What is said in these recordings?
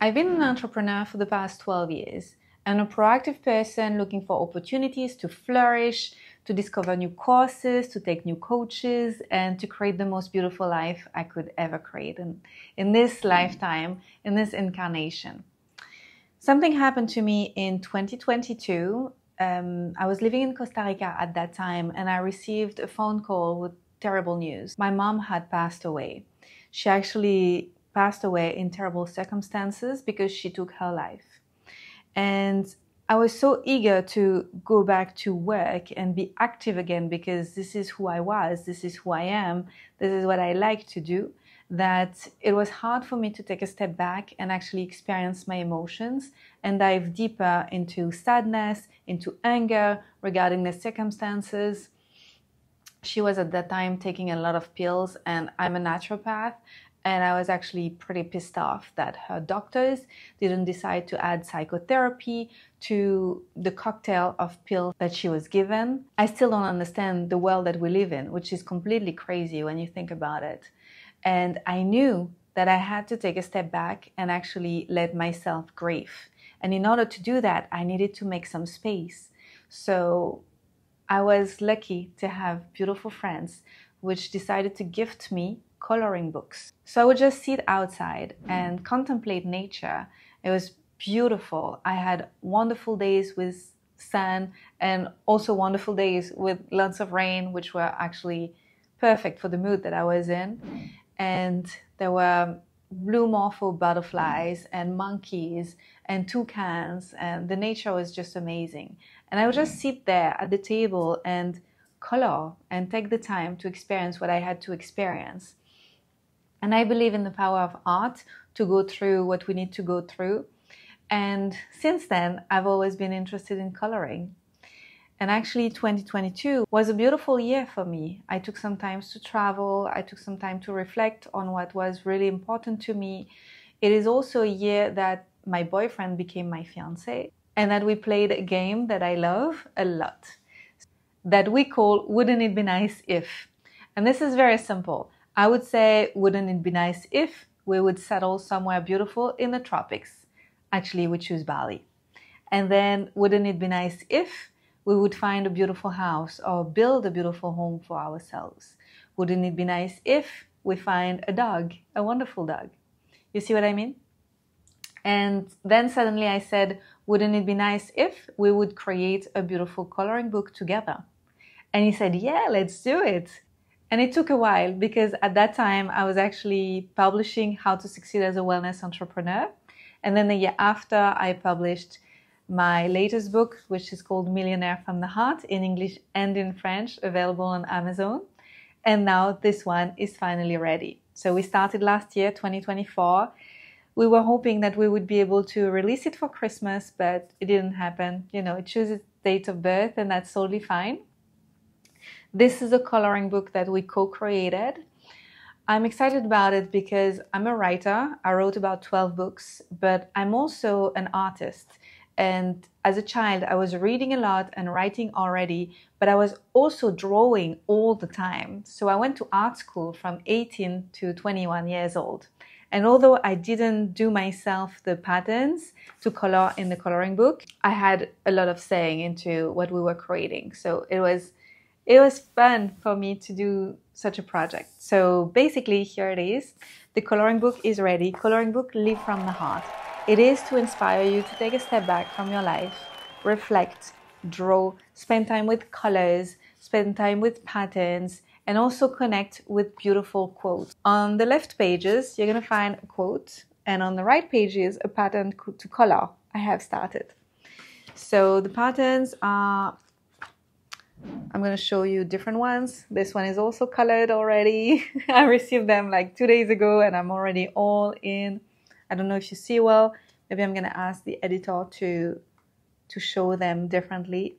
I've been an entrepreneur for the past 12 years and a proactive person looking for opportunities to flourish, to discover new courses, to take new coaches, and to create the most beautiful life I could ever create in this lifetime, in this incarnation. Something happened to me in 2022. I was living in Costa Rica at that time, and I received a phone call with terrible news. My mom had passed away. She actually passed away in terrible circumstances because she took her life. And I was so eager to go back to work and be active again because this is who I was, this is who I am, this is what I like to do, that it was hard for me to take a step back and actually experience my emotions and dive deeper into sadness, into anger regarding the circumstances. She was at that time taking a lot of pills, and I'm a naturopath. And I was actually pretty pissed off that her doctors didn't decide to add psychotherapy to the cocktail of pills that she was given. I still don't understand the world that we live in, which is completely crazy when you think about it. And I knew that I had to take a step back and actually let myself grieve. And in order to do that, I needed to make some space. So I was lucky to have beautiful friends which decided to gift me coloring books. So I would just sit outside and contemplate nature. It was beautiful. I had wonderful days with sun and also wonderful days with lots of rain, which were actually perfect for the mood that I was in. And there were blue morpho butterflies and monkeys and toucans, and the nature was just amazing. And I would just sit there at the table and color and take the time to experience what I had to experience. And I believe in the power of art to go through what we need to go through. And since then, I've always been interested in coloring. And actually, 2022 was a beautiful year for me. I took some time to travel. I took some time to reflect on what was really important to me. It is also a year that my boyfriend became my fiancé and that we played a game that I love a lot that we call Wouldn't It Be Nice If? And this is very simple. I would say, wouldn't it be nice if we would settle somewhere beautiful in the tropics? Actually, we choose Bali. And then, wouldn't it be nice if we would find a beautiful house or build a beautiful home for ourselves? Wouldn't it be nice if we find a dog, a wonderful dog? You see what I mean? And then suddenly I said, wouldn't it be nice if we would create a beautiful coloring book together? And he said, yeah, let's do it. And it took a while because at that time I was actually publishing How to Succeed as a Wellness Entrepreneur. And then the year after I published my latest book, which is called Millionaire from the Heart in English and in French, available on Amazon. And now this one is finally ready. So we started last year, 2024. We were hoping that we would be able to release it for Christmas, but it didn't happen. You know, it chooses date of birth and that's totally fine. This is a coloring book that we co-created. I'm excited about it because I'm a writer. I wrote about 12 books, but I'm also an artist. And as a child, I was reading a lot and writing already, but I was also drawing all the time. So I went to art school from 18 to 21 years old. And although I didn't do myself the patterns to color in the coloring book, I had a lot of saying into what we were creating. So it was fun for me to do such a project. So basically, here it is. The coloring book is ready. Coloring book, Live from the Heart. It is to inspire you to take a step back from your life, reflect, draw, spend time with colors, spend time with patterns, and also connect with beautiful quotes. On the left pages, you're going to find a quote, and on the right pages, a pattern to color I have started. So the patterns are, I'm going to show you different ones. This one is also colored already. I received them like 2 days ago and I'm already all in. I don't know if you see well. Maybe I'm going to ask the editor to show them differently.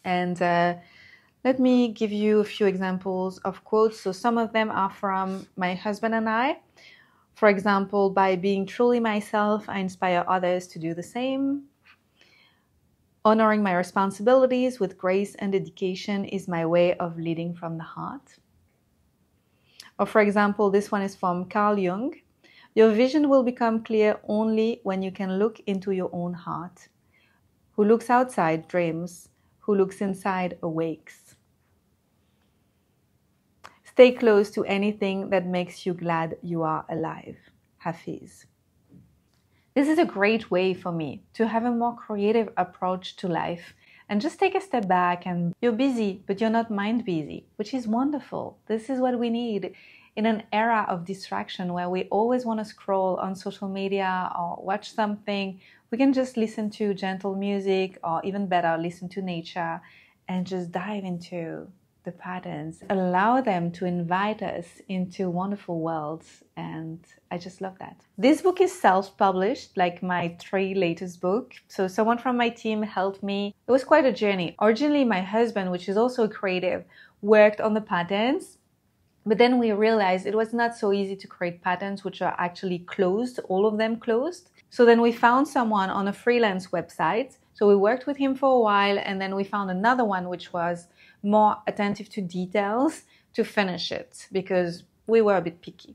And let me give you a few examples of quotes. So some of them are from my husband and I. For example, by being truly myself, I inspire others to do the same. Honoring my responsibilities with grace and dedication is my way of leading from the heart. Or for example, this one is from Carl Jung. Your vision will become clear only when you can look into your own heart. Who looks outside dreams. Who looks inside awakes. Stay close to anything that makes you glad you are alive. Hafiz. This is a great way for me to have a more creative approach to life and just take a step back. And you're busy, but you're not mind busy, which is wonderful. This is what we need in an era of distraction where we always want to scroll on social media or watch something. We can just listen to gentle music, or even better, listen to nature and just dive into the patterns, allow them to invite us into wonderful worlds. And I just love that. This book is self-published, like my 3 latest books. So someone from my team helped me. It was quite a journey. Originally, my husband, which is also a creative, worked on the patterns. But then we realized it was not so easy to create patterns which are actually closed, all of them closed. So then we found someone on a freelance website. So we worked with him for a while, and then we found another one which was more attentive to details to finish it, because we were a bit picky.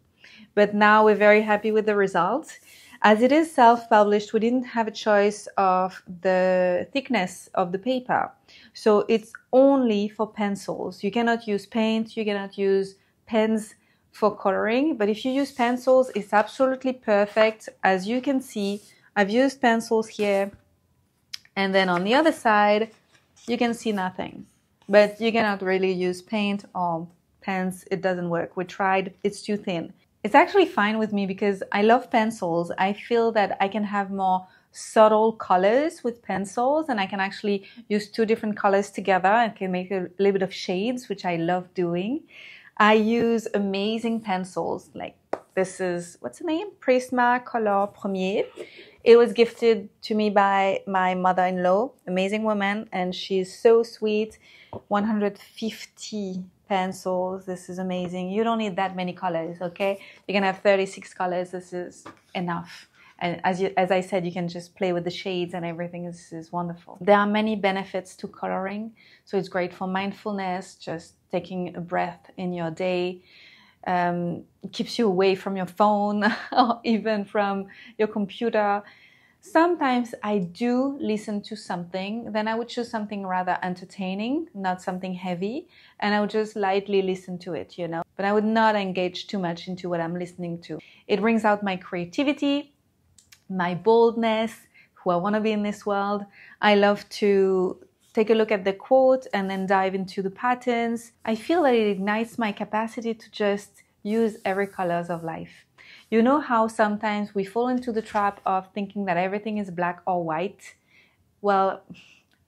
But now we're very happy with the results. As it is self-published, we didn't have a choice of the thickness of the paper. So it's only for pencils. You cannot use paint, you cannot use pens for coloring, but if you use pencils, it's absolutely perfect. As you can see, I've used pencils here, and then on the other side, you can see nothing. But you cannot really use paint or pens. It doesn't work. We tried. It's too thin. It's actually fine with me because I love pencils. I feel that I can have more subtle colors with pencils, and I can actually use 2 different colors together and can make a little bit of shades, which I love doing. I use amazing pencils. Like this is, what's the name? Prisma Color Premier. It was gifted to me by my mother-in-law, amazing woman, and she's so sweet. 150 pencils. This is amazing. You don't need that many colors, okay? You can have 36 colors. This is enough. And as I said, you can just play with the shades and everything. This is wonderful. There are many benefits to coloring. So it's great for mindfulness, just taking a breath in your day. It keeps you away from your phone or even from your computer. Sometimes I do listen to something, then I would choose something rather entertaining, not something heavy, and I would just lightly listen to it, you know. But I would not engage too much into what I'm listening to. It brings out my creativity, my boldness, who I want to be in this world. I love to take a look at the quote and then dive into the patterns. I feel that it ignites my capacity to just use every colors of life. You know how sometimes we fall into the trap of thinking that everything is black or white? Well,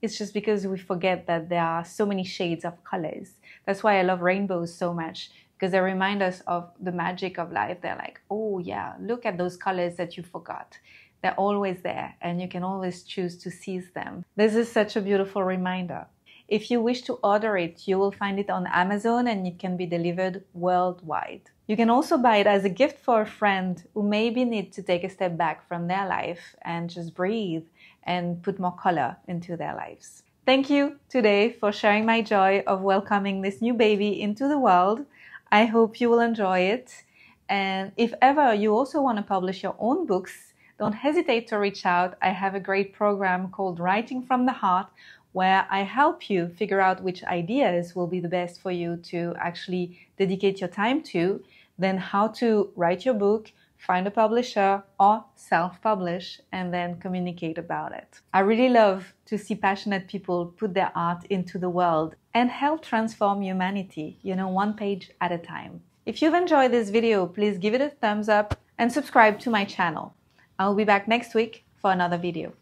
it's just because we forget that there are so many shades of colors. That's why I love rainbows so much, because they remind us of the magic of life. They're like, oh yeah, look at those colors that you forgot. They're always there, and you can always choose to seize them. This is such a beautiful reminder. If you wish to order it, you will find it on Amazon, and it can be delivered worldwide. You can also buy it as a gift for a friend who maybe need to take a step back from their life and just breathe and put more color into their lives. Thank you today for sharing my joy of welcoming this new baby into the world. I hope you will enjoy it. And if ever you also want to publish your own books, don't hesitate to reach out. I have a great program called Writing from the Heart, where I help you figure out which ideas will be the best for you to actually dedicate your time to, then how to write your book, find a publisher, or self-publish, and then communicate about it. I really love to see passionate people put their art into the world and help transform humanity, one page at a time. If you've enjoyed this video, please give it a thumbs up and subscribe to my channel. I'll be back next week for another video.